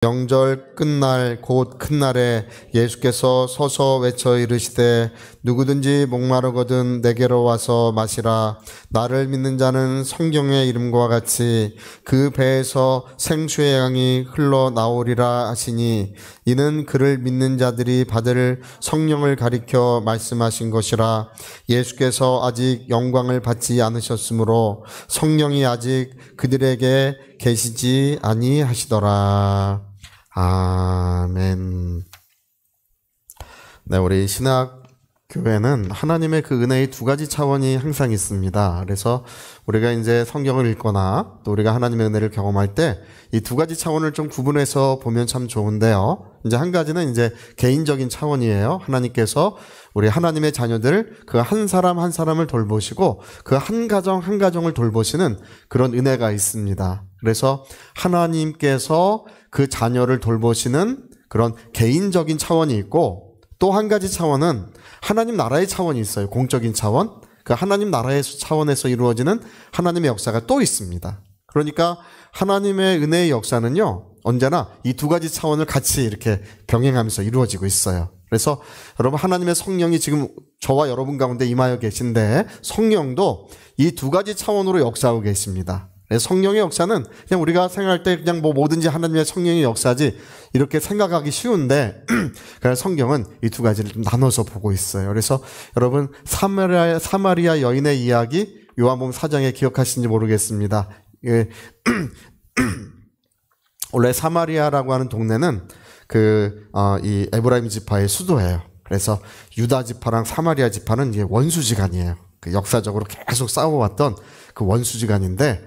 명절 끝날 곧 큰 날에 예수께서 서서 외쳐 이르시되 누구든지 목마르거든 내게로 와서 마시라. 나를 믿는 자는 성경의 이름과 같이 그 배에서 생수의 양이 흘러나오리라 하시니 이는 그를 믿는 자들이 받을 성령을 가리켜 말씀하신 것이라. 예수께서 아직 영광을 받지 않으셨으므로 성령이 아직 그들에게 계시지 아니하시더라. 아멘. 네, 우리 신학교회는 하나님의 그 은혜의 두 가지 차원이 항상 있습니다. 그래서 우리가 이제 성경을 읽거나 또 우리가 하나님의 은혜를 경험할 때 이 두 가지 차원을 좀 구분해서 보면 참 좋은데요. 이제 한 가지는 이제 개인적인 차원이에요. 하나님께서 우리 하나님의 자녀들 그 한 사람 한 사람을 돌보시고 그 한 가정 한 가정을 돌보시는 그런 은혜가 있습니다. 그래서 하나님께서 그 자녀를 돌보시는 그런 개인적인 차원이 있고, 또 한 가지 차원은 하나님 나라의 차원이 있어요. 공적인 차원. 그 하나님 나라의 차원에서 이루어지는 하나님의 역사가 또 있습니다. 그러니까 하나님의 은혜의 역사는요, 언제나 이 두 가지 차원을 같이 이렇게 병행하면서 이루어지고 있어요. 그래서 여러분, 하나님의 성령이 지금 저와 여러분 가운데 임하여 계신데 성령도 이 두 가지 차원으로 역사하고 계십니다. 성령의 역사는 그냥 우리가 생각할 때 그냥 뭐 뭐든지 하나님의 성령의 역사지 이렇게 생각하기 쉬운데 그래서 성경은 이 두 가지를 좀 나눠서 보고 있어요. 그래서 여러분, 사마리아 여인의 이야기 요한복음 4장에 기억하시는지 모르겠습니다. 원래 사마리아라고 하는 동네는 이 에브라임 지파의 수도예요. 그래서 유다 지파랑 사마리아 지파는 이게 원수지간이에요. 역사적으로 계속 싸워왔던 그 원수지간인데,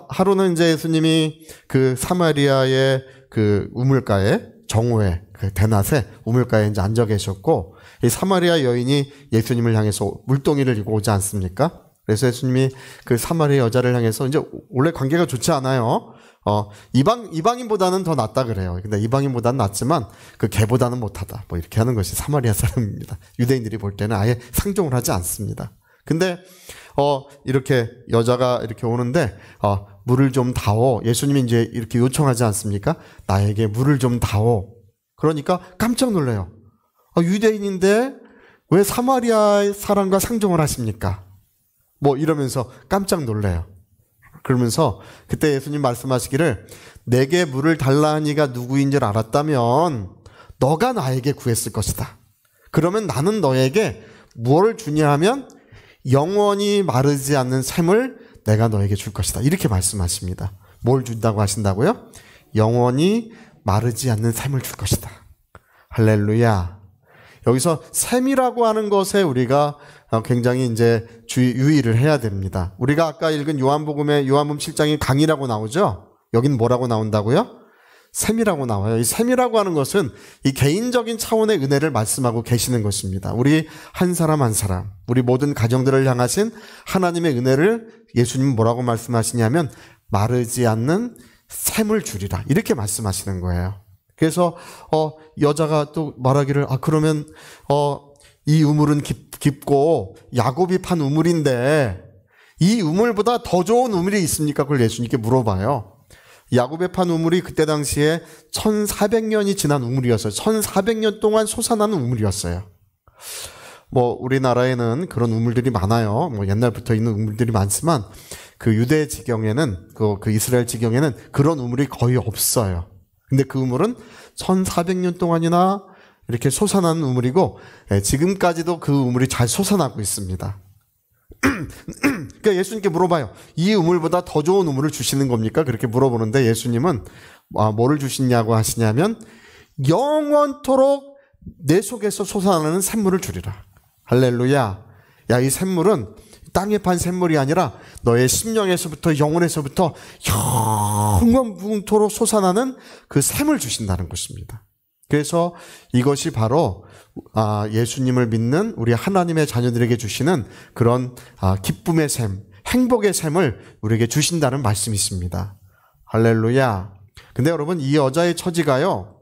하루는 이제 예수님이 그 사마리아의 그 우물가에, 정오에, 그 대낮에 우물가에 이제 앉아 계셨고, 이 사마리아 여인이 예수님을 향해서 물동이를 이고 오지 않습니까? 그래서 예수님이 그 사마리아 여자를 향해서, 이제 원래 관계가 좋지 않아요. 이방인보다는 더 낫다 그래요. 근데 이방인보다는 낫지만 그 개보다는 못하다. 뭐 이렇게 하는 것이 사마리아 사람입니다. 유대인들이 볼 때는 아예 상종을 하지 않습니다. 근데 이렇게 여자가 이렇게 오는데 물을 좀 다오. 예수님이 이제 이렇게 요청하지 않습니까? 나에게 물을 좀 다오. 그러니까 깜짝 놀래요. 유대인인데 왜 사마리아 사람과 상종을 하십니까? 뭐 이러면서 깜짝 놀래요. 그러면서 그때 예수님 말씀하시기를, 내게 물을 달라 하니가 누구인 줄 알았다면 너가 나에게 구했을 것이다. 그러면 나는 너에게 무엇을 주냐 하면 영원히 마르지 않는 샘을 내가 너에게 줄 것이다. 이렇게 말씀하십니다. 뭘 준다고 하신다고요? 영원히 마르지 않는 샘을 줄 것이다. 할렐루야. 여기서 샘이라고 하는 것에 우리가 굉장히 이제 유의를 해야 됩니다. 우리가 아까 읽은 요한복음 7장에 강이라고 나오죠? 여긴 뭐라고 나온다고요? 샘이라고 나와요. 이 샘이라고 하는 것은 이 개인적인 차원의 은혜를 말씀하고 계시는 것입니다. 우리 한 사람 한 사람, 우리 모든 가정들을 향하신 하나님의 은혜를 예수님은 뭐라고 말씀하시냐면 마르지 않는 샘을 주리라. 이렇게 말씀하시는 거예요. 그래서 여자가 또 말하기를, 그러면 이 우물은 깊고 야곱이 판 우물인데 이 우물보다 더 좋은 우물이 있습니까? 그걸 예수님께 물어봐요. 야곱의 판 우물이 그때 당시에 1400년이 지난 우물이었어요. 1400년 동안 솟아나는 우물이었어요. 뭐 우리나라에는 그런 우물들이 많아요. 뭐 옛날부터 있는 우물들이 많지만 그 유대 지경에는, 그 이스라엘 지경에는 그런 우물이 거의 없어요. 근데 그 우물은 1400년 동안이나 이렇게 솟아나는 우물이고, 지금까지도 그 우물이 잘 솟아나고 있습니다. 그러니까 예수님께 물어봐요. 이 우물보다 더 좋은 우물을 주시는 겁니까? 그렇게 물어보는데 예수님은 뭐를 주시냐고 하시냐면 영원토록 내 속에서 솟아나는 샘물을 주리라. 할렐루야. 야, 이 샘물은 땅에 판 샘물이 아니라 너의 심령에서부터 영혼에서부터 영원토록 솟아나는 그 샘을 주신다는 것입니다. 그래서 이것이 바로 예수님을 믿는 우리 하나님의 자녀들에게 주시는 그런 기쁨의 샘, 행복의 샘을 우리에게 주신다는 말씀이 있습니다. 할렐루야. 근데 여러분, 이 여자의 처지가요,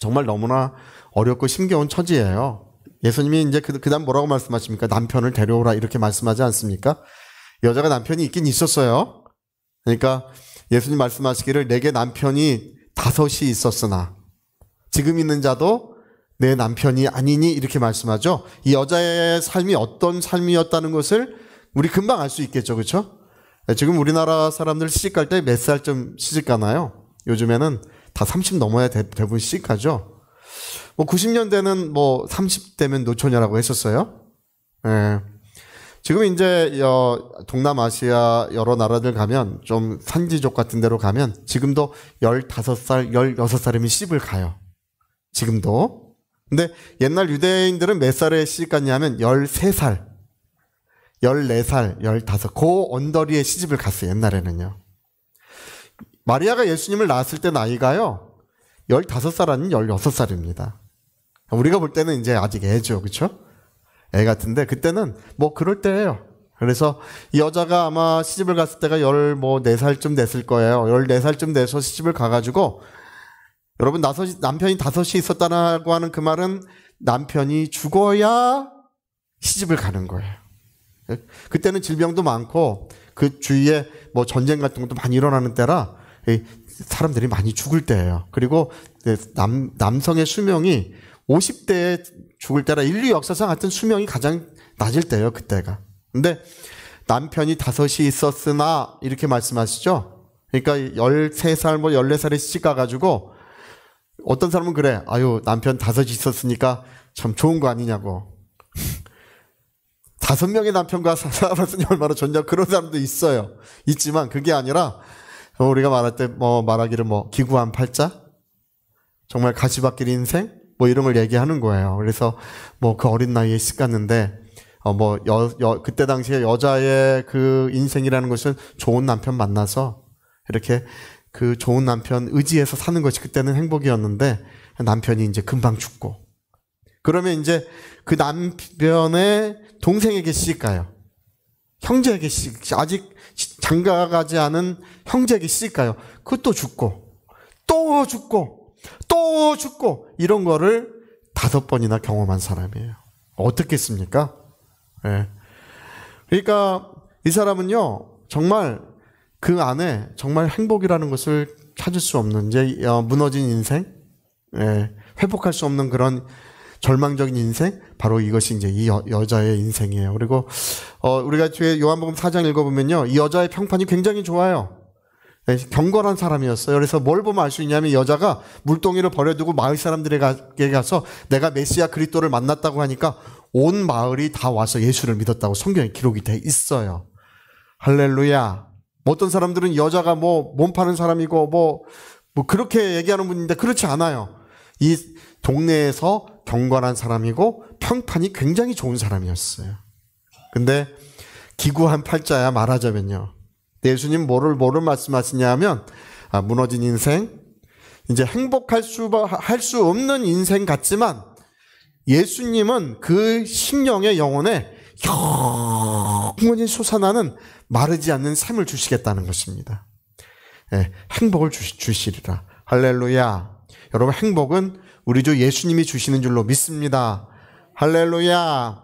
정말 너무나 어렵고 힘겨운 처지예요. 예수님이 이제 그 다음 뭐라고 말씀하십니까? 남편을 데려오라 이렇게 말씀하지 않습니까? 여자가 남편이 있긴 있었어요. 그러니까 예수님 말씀하시기를 내게 남편이 5이 있었으나 지금 있는 자도 내 남편이 아니니 이렇게 말씀하죠. 이 여자의 삶이 어떤 삶이었다는 것을 우리 금방 알 수 있겠죠. 그렇죠? 지금 우리나라 사람들 시집갈 때 몇 살쯤 시집가나요? 요즘에는 다 30 넘어야 대부분 시집가죠. 뭐 90년대는 뭐 30대면 노처녀라고 했었어요. 예. 지금 이제 동남아시아 여러 나라들 가면 좀 산지족 같은 데로 가면 지금도 15살, 16살이면 시집을 가요. 지금도. 근데 옛날 유대인들은 몇 살에 시집 갔냐면 13살, 14살, 15, 그 언저리에 시집을 갔어요. 옛날에는요. 마리아가 예수님을 낳았을 때 나이가요. 15살 아닌 16살입니다. 우리가 볼 때는 이제 아직 애죠. 그렇죠? 애 같은데 그때는 뭐 그럴 때예요. 그래서 이 여자가 아마 시집을 갔을 때가 14살쯤 됐을 거예요. 14살쯤 돼서 시집을 가가지고 여러분 남편이 5이 있었다고 하는 그 말은 남편이 죽어야 시집을 가는 거예요. 그때는 질병도 많고 그 주위에 뭐 전쟁 같은 것도 많이 일어나는 때라 사람들이 많이 죽을 때예요. 그리고 남성의 수명이 50대에 죽을 때라 인류 역사상 하여튼 수명이 가장 낮을 때예요. 그때가. 근데 남편이 5이 있었으나 이렇게 말씀하시죠. 그러니까 13살 뭐 14살에 시집 가가지고 어떤 사람은 그래. 아유 남편 5이 있었으니까 참 좋은 거 아니냐고. 5명의 남편과 살았으니 얼마나 좋냐 그런 사람도 있어요. 있지만 그게 아니라 우리가 말할 때 말하기를 기구한 팔자 정말 가시밭길 인생 뭐 이런 걸 얘기하는 거예요. 그래서 그 어린 나이에 시 갔는데 그때 당시에 여자의 그 인생이라는 것은 좋은 남편 만나서 이렇게 그 좋은 남편 의지해서 사는 것이 그때는 행복이었는데 남편이 이제 금방 죽고 그러면 이제 그 남편의 동생에게 시집 가요. 형제에게 아직 장가가지 않은 형제에게 시집 가요. 그것도 죽고 또 죽고 또 죽고 이런 거를 5번이나 경험한 사람이에요. 어떻겠습니까? 네. 그러니까 이 사람은요 정말 그 안에 정말 행복이라는 것을 찾을 수 없는 이제 무너진 인생, 회복할 수 없는 그런 절망적인 인생, 바로 이것이 이제 이 여자의 인생이에요. 그리고 우리가 뒤에 요한복음 4장 읽어보면요, 이 여자의 평판이 굉장히 좋아요. 경건한 사람이었어요. 그래서 뭘 보면 알 수 있냐면 이 여자가 물동이를 버려두고 마을 사람들에게 가서 내가 메시아 그리스도를 만났다고 하니까 온 마을이 다 와서 예수를 믿었다고 성경에 기록이 돼 있어요. 할렐루야. 어떤 사람들은 여자가 몸 파는 사람이고 뭐 그렇게 얘기하는 분인데 그렇지 않아요. 이 동네에서 경건한 사람이고 평판이 굉장히 좋은 사람이었어요. 근데 기구한 팔자야 말하자면요. 예수님 뭐를 말씀하시냐면 무너진 인생, 이제 행복할 할 수 없는 인생 같지만 예수님은 그 심령의 영혼에 영원히 솟아나는 마르지 않는 샘을 주시겠다는 것입니다. 행복을 주시리라. 할렐루야. 여러분 행복은 우리 주 예수님이 주시는 줄로 믿습니다. 할렐루야.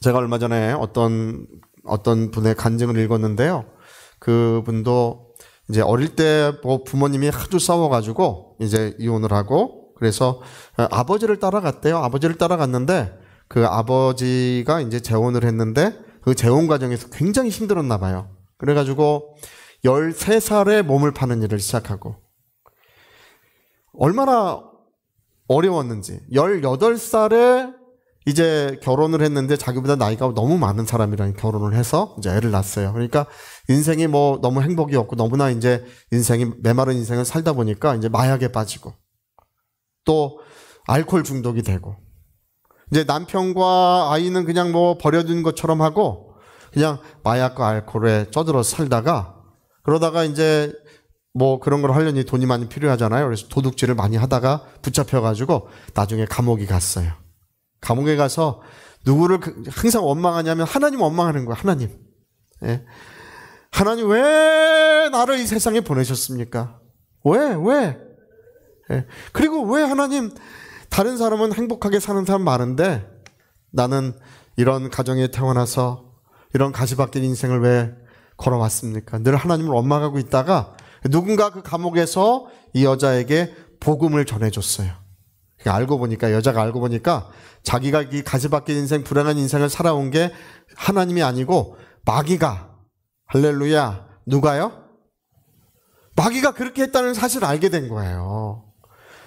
제가 얼마 전에 어떤 분의 간증을 읽었는데요. 그분도 이제 어릴 때 부모님이 하도 싸워가지고 이제 이혼을 하고 그래서 아버지를 따라갔대요. 아버지를 따라갔는데 그 아버지가 이제 재혼을 했는데 그 재혼 과정에서 굉장히 힘들었나 봐요. 그래가지고 13살에 몸을 파는 일을 시작하고 얼마나 어려웠는지 18살에 이제 결혼을 했는데 자기보다 나이가 너무 많은 사람이랑 결혼을 해서 이제 애를 낳았어요. 그러니까 인생이 너무 행복이 없고 너무나 이제 인생이 메마른 인생을 살다 보니까 이제 마약에 빠지고 또 알코올 중독이 되고 이제 남편과 아이는 그냥 버려둔 것처럼 하고 그냥 마약과 알코올에 쩌들어 살다가 그러다가 이제 그런 걸 하려니 돈이 많이 필요하잖아요. 그래서 도둑질을 많이 하다가 붙잡혀가지고 나중에 감옥에 갔어요. 감옥에 가서 누구를 항상 원망하냐면 하나님 원망하는 거야. 하나님. 하나님 왜 나를 이 세상에 보내셨습니까? 왜? 그리고 왜 하나님 다른 사람은 행복하게 사는 사람 많은데 나는 이런 가정에 태어나서 이런 가시밭길 인생을 왜 걸어왔습니까? 늘 하나님을 원망하고 있다가 누군가 그 감옥에서 이 여자에게 복음을 전해줬어요. 여자가 알고 보니까 자기가 이 가시밭길 인생, 불행한 인생을 살아온 게 하나님이 아니고 마귀가, 할렐루야, 누가요? 마귀가 그렇게 했다는 사실을 알게 된 거예요.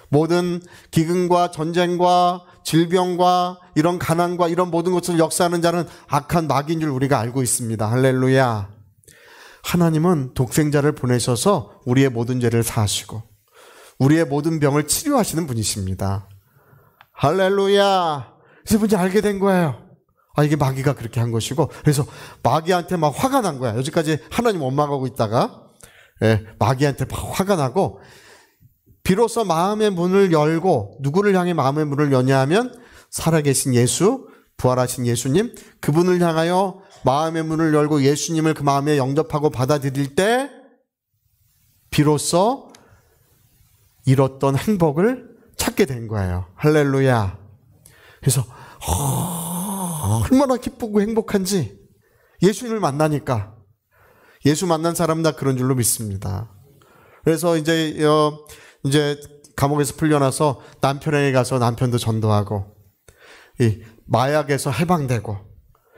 모든 기근과 전쟁과 질병과 이런 가난과 이런 모든 것을 역사하는 자는 악한 마귀인 줄 우리가 알고 있습니다. 할렐루야. 하나님은 독생자를 보내셔서 우리의 모든 죄를 사하시고 우리의 모든 병을 치료하시는 분이십니다. 할렐루야. 그래서 이제 알게 된 거예요. 이게 마귀가 그렇게 한 것이고, 그래서 마귀한테 막 화가 난 거야. 여기까지 하나님 원망하고 있다가 마귀한테 막 화가 나고, 비로소 마음의 문을 열고, 누구를 향해 마음의 문을 여냐 하면 살아계신 예수, 부활하신 예수님, 그분을 향하여 마음의 문을 열고 예수님을 그 마음에 영접하고 받아들일 때 비로소 잃었던 행복을 찾게 된 거예요. 할렐루야. 그래서 얼마나 기쁘고 행복한지 예수님을 만나니까. 예수 만난 사람은 다 그런 줄로 믿습니다. 그래서 이제 감옥에서 풀려나서 남편에게 가서 남편도 전도하고, 이 마약에서 해방되고,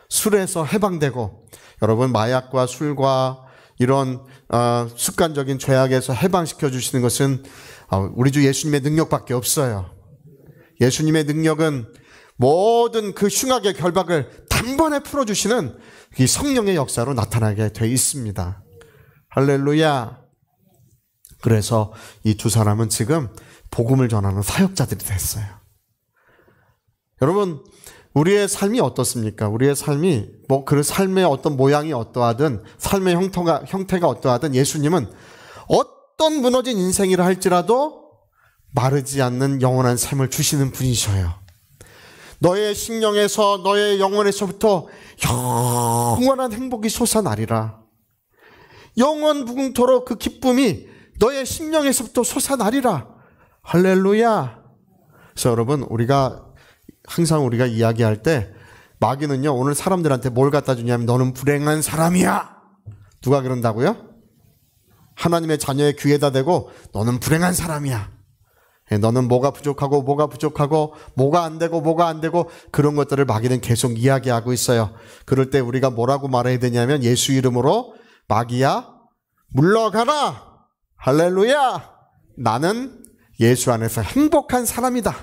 술에서 해방되고, 여러분 마약과 술과 이런 습관적인 죄악에서 해방시켜 주시는 것은 우리 주 예수님의 능력밖에 없어요. 예수님의 능력은 모든 그 흉악의 결박을 단번에 풀어주시는 이 성령의 역사로 나타나게 되어 있습니다. 할렐루야. 그래서 이 두 사람은 지금 복음을 전하는 사역자들이 됐어요. 여러분, 우리의 삶이 어떻습니까? 우리의 삶이 그 삶의 어떤 모양이 어떠하든, 삶의 형태가 어떠하든, 예수님은 어떤 무너진 인생이라 할지라도 마르지 않는 영원한 샘을 주시는 분이셔요. 너의 심령에서, 너의 영혼에서부터 영원한 행복이 솟아나리라. 영원 무궁토록 그 기쁨이 너의 심령에서부터 솟아나리라. 할렐루야. 그래서 여러분, 항상 우리가 이야기할 때 마귀는요, 오늘 사람들한테 뭘 갖다 주냐면 너는 불행한 사람이야. 누가 그런다고요? 하나님의 자녀의 귀에다 대고 너는 불행한 사람이야. 너는 뭐가 부족하고 뭐가 안 되고 그런 것들을 마귀는 계속 이야기하고 있어요. 그럴 때 우리가 뭐라고 말해야 되냐면 예수 이름으로 마귀야 물러가라. 할렐루야. 나는 예수 안에서 행복한 사람이다.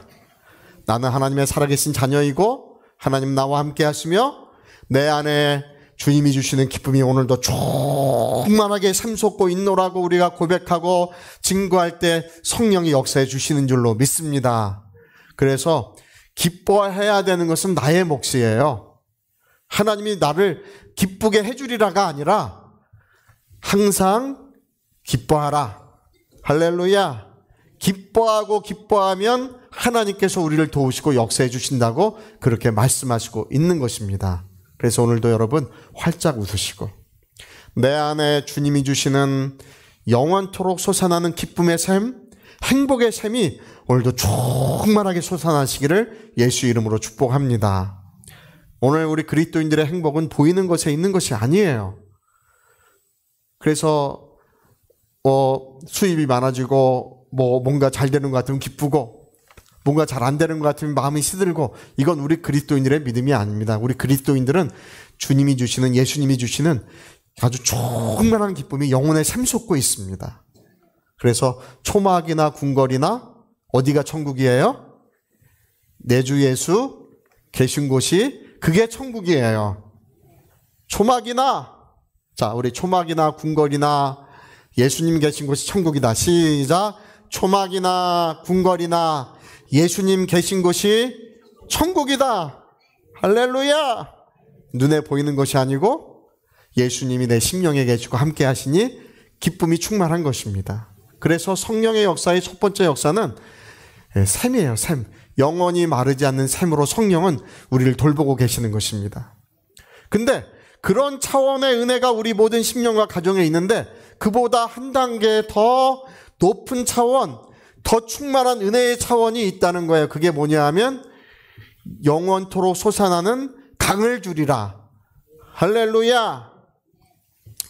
나는 하나님의 살아계신 자녀이고 하나님 나와 함께 하시며 내 안에 주님이 주시는 기쁨이 오늘도 충만하게 샘솟고 있노라고 우리가 고백하고 증거할 때 성령이 역사해 주시는 줄로 믿습니다. 그래서 기뻐해야 되는 것은 나의 몫이에요. 하나님이 나를 기쁘게 해주리라가 아니라 항상 기뻐하라. 할렐루야. 기뻐하면 하나님께서 우리를 도우시고 역사해 주신다고 그렇게 말씀하시고 있는 것입니다. 그래서 오늘도 여러분 활짝 웃으시고 내 안에 주님이 주시는 영원토록 솟아나는 기쁨의 샘, 행복의 샘이 오늘도 충만하게 솟아나시기를 예수 이름으로 축복합니다. 오늘 우리 그리스도인들의 행복은 보이는 것에 있는 것이 아니에요. 그래서 수입이 많아지고 뭔가 잘 되는 것 같으면 기쁘고 뭔가 잘 안 되는 것 같으면 마음이 시들고, 이건 우리 그리스도인들의 믿음이 아닙니다. 우리 그리스도인들은 주님이 주시는, 예수님이 주시는 아주 충만한 기쁨이 영혼에 샘솟고 있습니다. 그래서 초막이나 궁궐이나 어디가 천국이에요? 내 주 예수 계신 곳이 그게 천국이에요. 우리 초막이나 궁궐이나 예수님 계신 곳이 천국이다. 시작. 초막이나 궁궐이나 예수님 계신 곳이 천국이다. 할렐루야. 눈에 보이는 것이 아니고 예수님이 내 심령에 계시고 함께 하시니 기쁨이 충만한 것입니다. 그래서 성령의 역사의 첫 번째 역사는 샘이에요. 샘. 영원히 마르지 않는 샘으로 성령은 우리를 돌보고 계시는 것입니다. 근데 그런 차원의 은혜가 우리 모든 심령과 가정에 있는데 그보다 한 단계 더 높은 차원, 더 충만한 은혜의 차원이 있다는 거예요. 그게 뭐냐 하면 영원토록 솟아나는 강을 주리라. 할렐루야.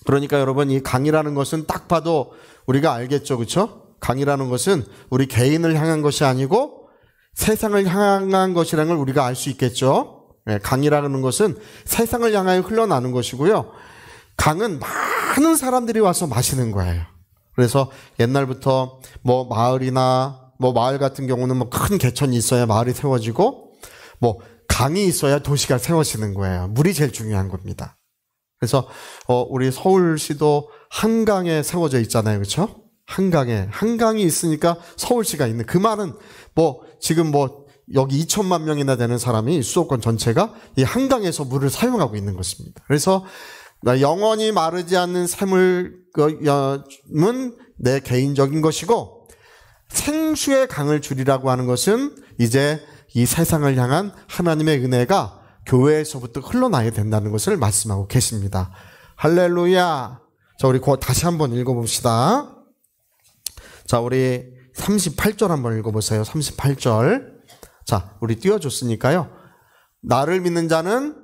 그러니까 여러분, 이 강이라는 것은 딱 봐도 우리가 알겠죠, 그렇죠? 강이라는 것은 우리 개인을 향한 것이 아니고 세상을 향한 것이라는 걸 우리가 알 수 있겠죠. 강이라는 것은 세상을 향하여 흘러나는 것이고요. 강은 많은 사람들이 와서 마시는 거예요. 그래서 옛날부터 뭐 마을이나 뭐 마을 같은 경우는 뭐 큰 개천이 있어야 마을이 세워지고 뭐 강이 있어야 도시가 세워지는 거예요. 물이 제일 중요한 겁니다. 그래서 우리 서울시도 한강에 세워져 있잖아요, 그렇죠? 한강이 있으니까 서울시가 있는. 그 말은 뭐 지금 뭐 여기 2천만 명이나 되는 사람이 수도권 전체가 이 한강에서 물을 사용하고 있는 것입니다. 그래서 영원히 마르지 않는 샘은 내 개인적인 것이고, 생수의 강을 주리라고 하는 것은 이제 이 세상을 향한 하나님의 은혜가 교회에서부터 흘러나야 된다는 것을 말씀하고 계십니다. 할렐루야. 자, 우리 다시 한번 읽어봅시다. 자, 우리 38절 한번 읽어보세요. 38절. 자, 우리 띄워줬으니까요. 나를 믿는 자는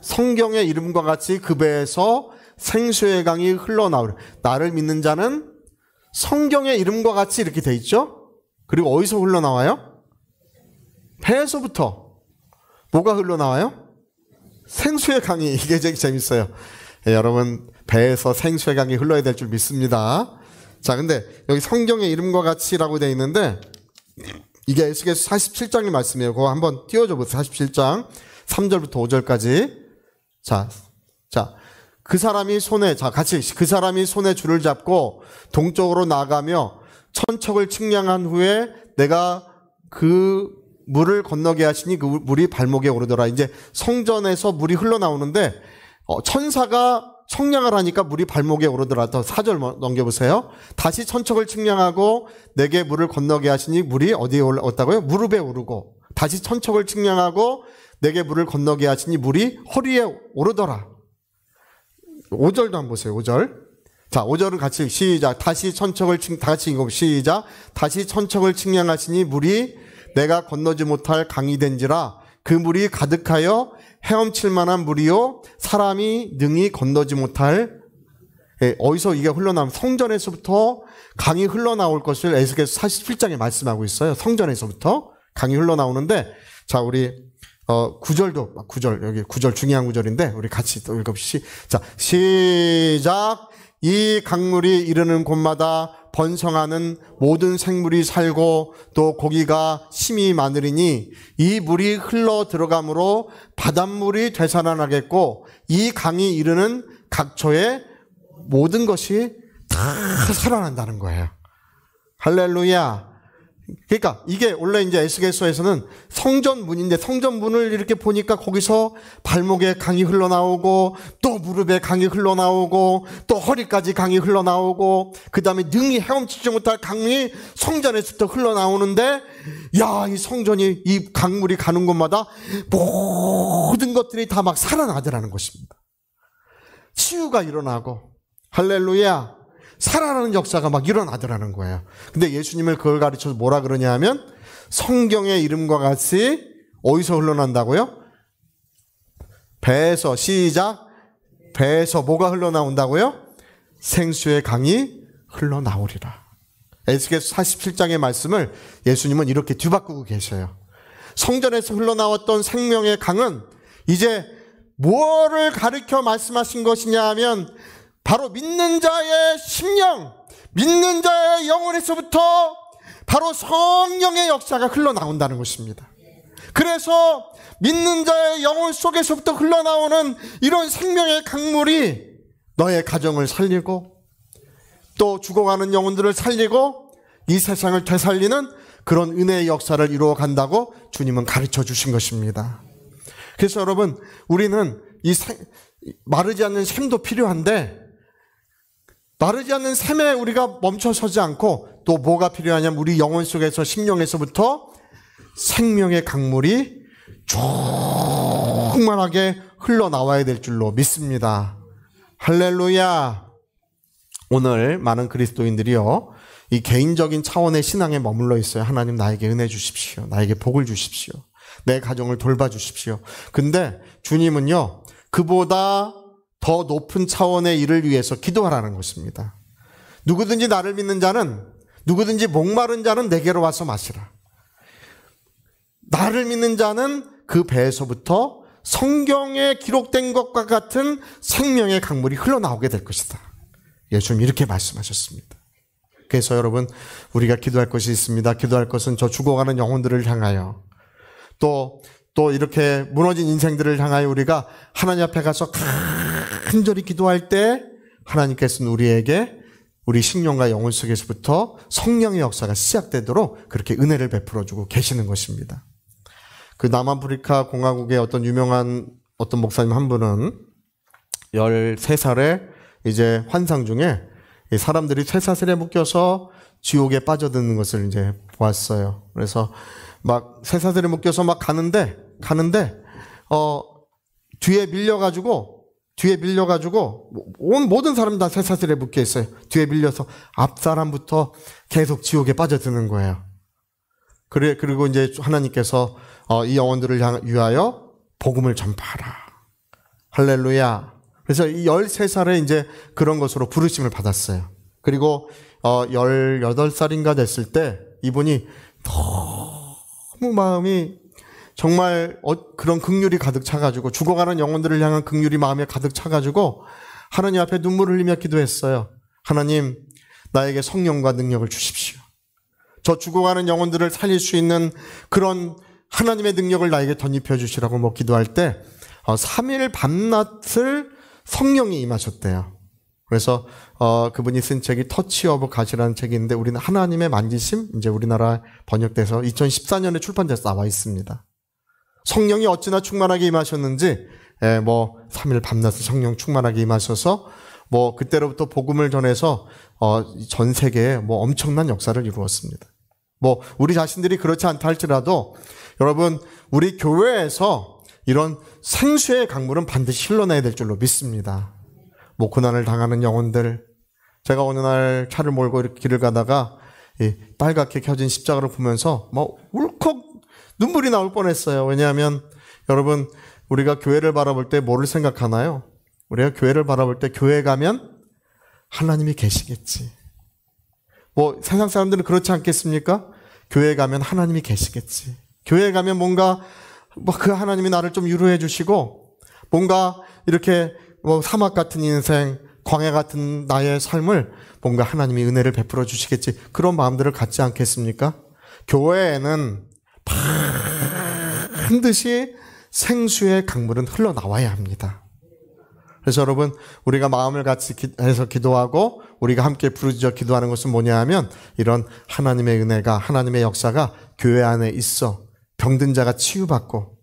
성경의 이름과 같이 그 배에서 생수의 강이 흘러나오리. 나를 믿는 자는 성경의 이름과 같이 이렇게 돼 있죠. 그리고 어디서 흘러나와요? 배에서부터. 뭐가 흘러나와요? 생수의 강이. 이게 되게 재밌어요. 여러분, 배에서 생수의 강이 흘러야 될 줄 믿습니다. 자, 근데 여기 성경의 이름과 같이라고 되어 있는데 이게 에스겔서 47장의 말씀이에요. 그거 한번 띄워줘 보세요. 47장 3절부터 5절까지. 자, 그 사람이 그 사람이 손에 줄을 잡고 동쪽으로 나가며 천척을 측량한 후에 내가 그 물을 건너게 하시니 그 물이 발목에 오르더라. 이제 성전에서 물이 흘러나오는데 천사가 청량을 하니까 물이 발목에 오르더라. 더 4절 넘겨보세요. 다시 천척을 측량하고 내게 물을 건너게 하시니 물이 어디에 올랐다고요? 무릎에 오르고. 다시 천척을 측량하고 내게 물을 건너게 하시니 물이 허리에 오르더라. 5절도 한번 보세요. 5절. 자, 5절은 같이 시작. 다시 천척을 다 같이 읽어 시작. 다시 천척을 측량하시니 물이 내가 건너지 못할 강이 된지라. 그 물이 가득하여 헤엄칠 만한 물이요 사람이 능히 건너지 못할. 어디서 이게 흘러나오면 성전에서부터 강이 흘러나올 것을 에스겔서 47장에 말씀하고 있어요. 성전에서부터 강이 흘러나오는데, 자, 우리 9절 여기 9절 중요한 구절인데 우리 같이 또 읽어봅시다. 자, 시작. 이 강물이 이르는 곳마다 번성하는 모든 생물이 살고 또 고기가 심히 많으리니 이 물이 흘러 들어가므로 바닷물이 되살아나겠고 이 강이 이르는 각처에 모든 것이 다 살아난다는 거예요. 할렐루야. 그러니까 이게 원래 이제 에스겔서에서는 성전문인데 성전문을 이렇게 보니까 거기서 발목에 강이 흘러나오고 또 무릎에 강이 흘러나오고 또 허리까지 강이 흘러나오고 그 다음에 능히 헤엄치지 못할 강이 성전에서부터 흘러나오는데, 야, 이 성전이 이 강물이 가는 곳마다 모든 것들이 다 막 살아나더라는 것입니다. 치유가 일어나고, 할렐루야, 살아나는 역사가 막 일어나더라는 거예요. 근데 예수님을 그걸 가르쳐서 뭐라 그러냐 하면 성경의 이름과 같이 어디서 흘러난다고요? 배에서. 시작. 배에서 뭐가 흘러나온다고요? 생수의 강이 흘러나오리라. 에스겔서 47장의 말씀을 예수님은 이렇게 뒤바꾸고 계셔요. 성전에서 흘러나왔던 생명의 강은 이제 뭐를 가르쳐 말씀하신 것이냐 하면 바로 믿는 자의 심령, 믿는 자의 영혼에서부터 바로 성령의 역사가 흘러나온다는 것입니다. 그래서 믿는 자의 영혼 속에서부터 흘러나오는 이런 생명의 강물이 너의 가정을 살리고 또 죽어가는 영혼들을 살리고 이 세상을 되살리는 그런 은혜의 역사를 이루어 간다고 주님은 가르쳐 주신 것입니다. 그래서 여러분, 우리는 이 마르지 않는 샘도 필요한데 마르지 않는 샘에 우리가 멈춰서지 않고 또 뭐가 필요하냐면 우리 영혼 속에서 심령에서부터 생명의 강물이 충만하게 흘러나와야 될 줄로 믿습니다. 할렐루야. 오늘 많은 그리스도인들이요, 이 개인적인 차원의 신앙에 머물러 있어요. 하나님, 나에게 은혜 주십시오. 나에게 복을 주십시오. 내 가정을 돌봐주십시오. 근데 주님은요, 그보다 더 높은 차원의 일을 위해서 기도하라는 것입니다. 누구든지 나를 믿는 자는, 누구든지 목마른 자는 내게로 와서 마시라. 나를 믿는 자는 그 배에서부터 성경에 기록된 것과 같은 생명의 강물이 흘러나오게 될 것이다. 예수님 이렇게 말씀하셨습니다. 그래서 여러분, 우리가 기도할 것이 있습니다. 기도할 것은 저 죽어가는 영혼들을 향하여, 또 이렇게 무너진 인생들을 향하여 우리가 하나님 앞에 가서 간절히 기도할 때 하나님께서는 우리에게 우리 심령과 영혼 속에서부터 성령의 역사가 시작되도록 그렇게 은혜를 베풀어주고 계시는 것입니다. 그 남아프리카 공화국의 어떤 유명한 어떤 목사님 한 분은 13살에 이제 환상 중에 사람들이 쇠사슬에 묶여서 지옥에 빠져드는 것을 이제 보았어요. 그래서 막 쇠사슬에 묶여서 막 가는데 뒤에 밀려가지고 온 모든 사람 다 쇠사슬에 묶여 있어요. 뒤에 밀려서 앞 사람부터 계속 지옥에 빠져드는 거예요. 그리고 이제 하나님께서 이 영혼들을 위하여 복음을 전파하라. 할렐루야. 그래서 이 13살에 이제 그런 것으로 부르심을 받았어요. 그리고 18살인가 됐을 때 이분이 너무 마음이 정말 그런 긍휼이 가득 차가지고, 죽어가는 영혼들을 향한 긍휼이 마음에 가득 차가지고 하나님 앞에 눈물을 흘리며 기도했어요. 하나님, 나에게 성령과 능력을 주십시오. 저 죽어가는 영혼들을 살릴 수 있는 그런 하나님의 능력을 나에게 덧입혀 주시라고 뭐 기도할 때 3일 밤낮을 성령이 임하셨대요. 그래서 그분이 쓴 책이 터치 오브 갓이라는 책이 있는데, 우리는 하나님의 만지심, 이제 우리나라 번역돼서 2014년에 출판돼서 나와 있습니다. 성령이 어찌나 충만하게 임하셨는지, 3일 밤낮을 성령 충만하게 임하셔서 그때로부터 복음을 전해서 전 세계에 엄청난 역사를 이루었습니다. 우리 자신들이 그렇지 않다 할지라도 여러분, 우리 교회에서 이런 생수의 강물은 반드시 흘러내야 될 줄로 믿습니다. 고난을 당하는 영혼들, 제가 어느 날 차를 몰고 이렇게 길을 가다가 이 빨갛게 켜진 십자가를 보면서 울컥 눈물이 나올 뻔했어요. 왜냐하면 여러분, 우리가 교회를 바라볼 때 뭐를 생각하나요? 우리가 교회를 바라볼 때 교회 가면 하나님이 계시겠지. 세상 사람들은 그렇지 않겠습니까? 교회 가면 하나님이 계시겠지. 교회 가면 뭔가 그 하나님이 나를 좀 위로해 주시고, 뭔가 이렇게 사막 같은 인생, 광야 같은 나의 삶을 뭔가 하나님이 은혜를 베풀어 주시겠지. 그런 마음들을 갖지 않겠습니까? 교회에는 반드시 생수의 강물은 흘러나와야 합니다. 그래서 여러분, 우리가 마음을 같이 해서 기도하고 우리가 함께 부르짖어 기도하는 것은 뭐냐 하면, 이런 하나님의 은혜가, 하나님의 역사가 교회 안에 있어 병든 자가 치유받고,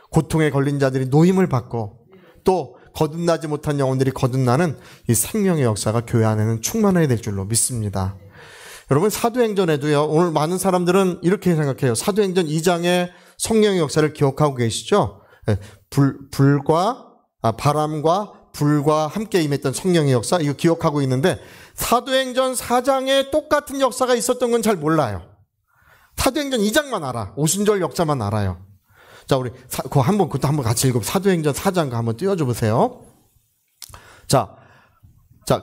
고통에 걸린 자들이 노임을 받고, 또 거듭나지 못한 영혼들이 거듭나는 이 생명의 역사가 교회 안에는 충만해야 될 줄로 믿습니다. 여러분, 사도행전에도요, 오늘 많은 사람들은 이렇게 생각해요. 사도행전 2장의 성령의 역사를 기억하고 계시죠? 바람과 불과 함께 임했던 성령의 역사, 이거 기억하고 있는데, 사도행전 4장에 똑같은 역사가 있었던 건 잘 몰라요. 사도행전 2장만 알아. 오순절 역사만 알아요. 자, 우리 그것도 한번 같이 읽어. 사도행전 4장 한번 띄워줘 보세요. 자,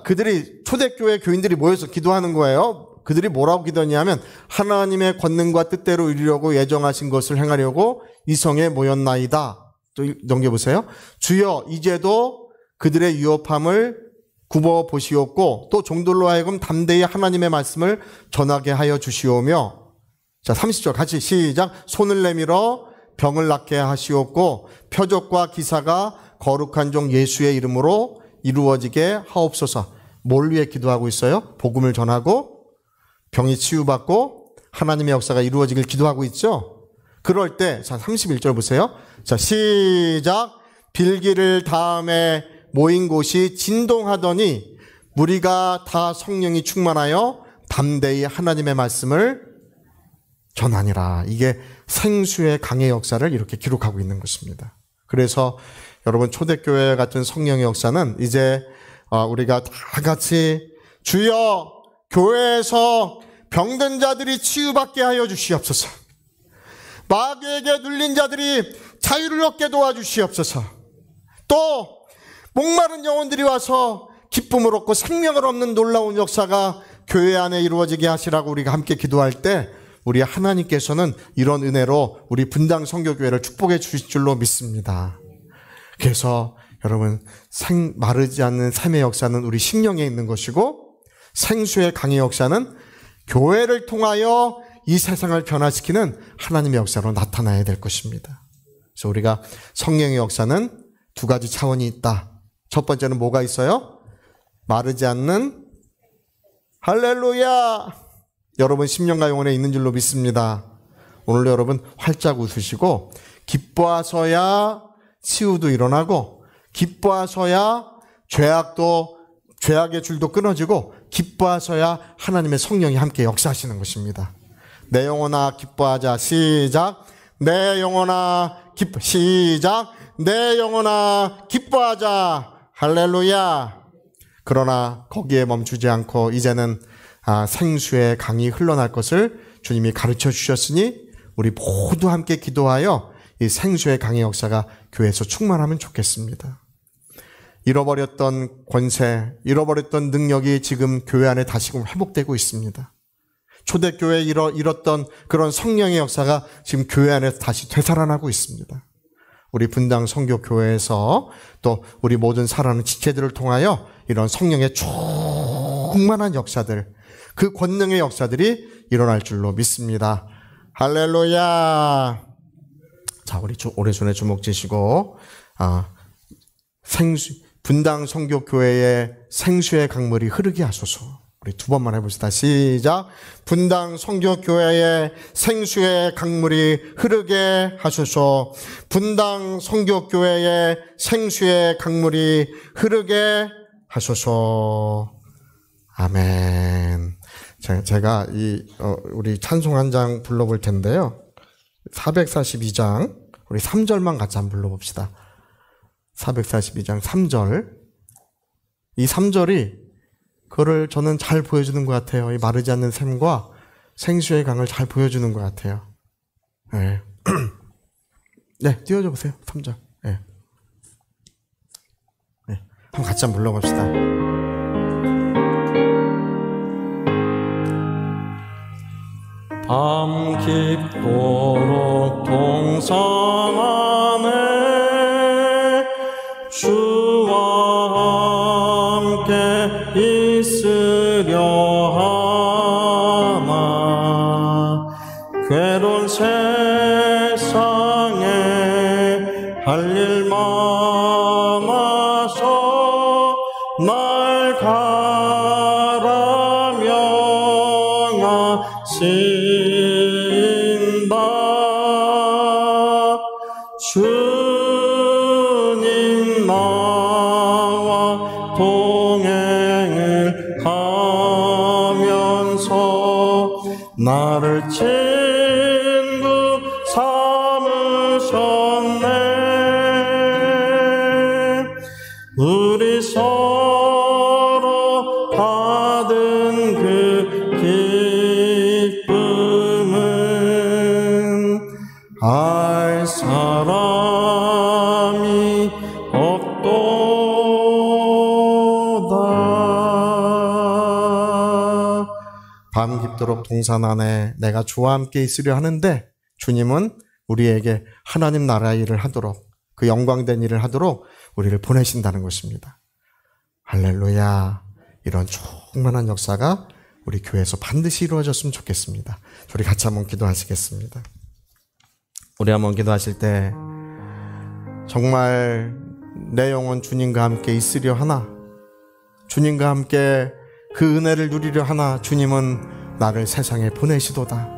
그들이 초대교회 교인들이 모여서 기도하는 거예요. 그들이 뭐라고 기도했냐면, 하나님의 권능과 뜻대로 이루려고 예정하신 것을 행하려고 이 성에 모였나이다. 또 넘겨보세요. 주여, 이제도 그들의 유업함을 굽어 보시옵고, 또 종들로 하여금 담대히 하나님의 말씀을 전하게 하여 주시오며. 자, 30절 같이 시작. 손을 내밀어 병을 낫게 하시옵고, 표적과 기사가 거룩한 종 예수의 이름으로 이루어지게 하옵소서. 뭘 위해 기도하고 있어요? 복음을 전하고 병이 치유받고 하나님의 역사가 이루어지길 기도하고 있죠. 그럴 때, 자, 31절 보세요. 자, 시작. 빌기를 다음에 모인 곳이 진동하더니 무리가 다 성령이 충만하여 담대히 하나님의 말씀을 전하니라. 이게 생수의 강의 역사를 이렇게 기록하고 있는 것입니다. 그래서 여러분, 초대교회 같은 성령의 역사는 이제 우리가 다 같이 주여, 교회에서 병든 자들이 치유받게 하여 주시옵소서. 마귀에게 눌린 자들이 자유를 얻게 도와주시옵소서. 또 목마른 영혼들이 와서 기쁨을 얻고 생명을 얻는 놀라운 역사가 교회 안에 이루어지게 하시라고 우리가 함께 기도할 때 우리 하나님께서는 이런 은혜로 우리 분당 선교교회를 축복해 주실 줄로 믿습니다. 그래서 여러분, 마르지 않는 삶의 역사는 우리 심령에 있는 것이고, 생수의 강의 역사는 교회를 통하여 이 세상을 변화시키는 하나님의 역사로 나타나야 될 것입니다. 그래서 우리가 성령의 역사는 두 가지 차원이 있다. 첫 번째는 뭐가 있어요? 마르지 않는, 할렐루야! 여러분 심령과 영혼에 있는 줄로 믿습니다. 오늘 여러분 활짝 웃으시고, 기뻐하셔야 치유도 일어나고, 기뻐하셔야 죄악의 줄도 끊어지고, 기뻐하셔야 하나님의 성령이 함께 역사하시는 것입니다. 내 영혼아 기뻐하자. 시작. 내 영혼아 시작. 내 영혼아 기뻐하자. 할렐루야. 그러나 거기에 멈추지 않고 이제는 생수의 강이 흘러날 것을 주님이 가르쳐 주셨으니 우리 모두 함께 기도하여 이 생수의 강의 역사가 교회에서 충만하면 좋겠습니다. 잃어버렸던 권세, 잃어버렸던 능력이 지금 교회 안에 다시금 회복되고 있습니다. 초대교회에 잃었던 그런 성령의 역사가 지금 교회 안에서 다시 되살아나고 있습니다. 우리 분당 선교교회에서 또 우리 모든 사랑하는 지체들을 통하여 이런 성령의 충만한 역사들, 그 권능의 역사들이 일어날 줄로 믿습니다. 할렐루야. 자, 우리 오른손에 주먹 쥐시고 분당 선교교회의 생수의 강물이 흐르게 하소서. 우리 두 번만 해봅시다. 시작. 분당 선교교회의 생수의 강물이 흐르게 하소서. 분당 선교교회의 생수의 강물이 흐르게 하소서. 아멘. 제가 우리 찬송 한 장 불러볼 텐데요. 442장 우리 3절만 같이 한번 불러봅시다. 442장 3절. 이 3절이 그거를 저는 잘 보여주는 것 같아요. 이 마르지 않는 샘과 생수의 강을 잘 보여주는 것 같아요. 네. 네, 띄워줘 보세요. 3절. 네. 네. 한번 같이 한번 불러봅시다. 밤 깊도록 동산 안에 주와 함께 있으려 하나 괴로운 세상에 할 일 많아서 날 가라 명하신다. 주님 나와 동행을 하면서 나를 친구 삼으셨네. 우리 서로 받은 그 기쁨은 알 사람이 없도다. 밤 깊도록 동산 안에 내가 주와 함께 있으려 하는데 주님은 우리에게 하나님 나라의 일을 하도록, 그 영광된 일을 하도록 우리를 보내신다는 것입니다. 할렐루야. 이런 충만한 역사가 우리 교회에서 반드시 이루어졌으면 좋겠습니다. 우리 같이 한번 기도하시겠습니다. 우리 한번 기도하실 때 정말 내 영혼 주님과 함께 있으려 하나, 주님과 함께 그 은혜를 누리려 하나, 주님은 나를 세상에 보내시도다.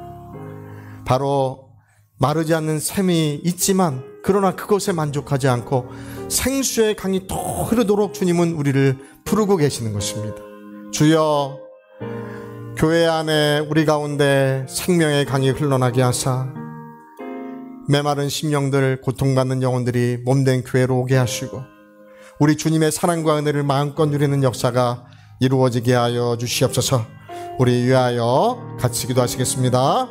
바로 마르지 않는 샘이 있지만 그러나 그것에 만족하지 않고 생수의 강이 더 흐르도록 주님은 우리를 부르고 계시는 것입니다. 주여, 교회 안에 우리 가운데 생명의 강이 흘러나게 하사 메마른 심령들, 고통받는 영혼들이 몸된 교회로 오게 하시고 우리 주님의 사랑과 은혜를 마음껏 누리는 역사가 이루어지게 하여 주시옵소서. 우리 위하여 같이 기도하시겠습니다.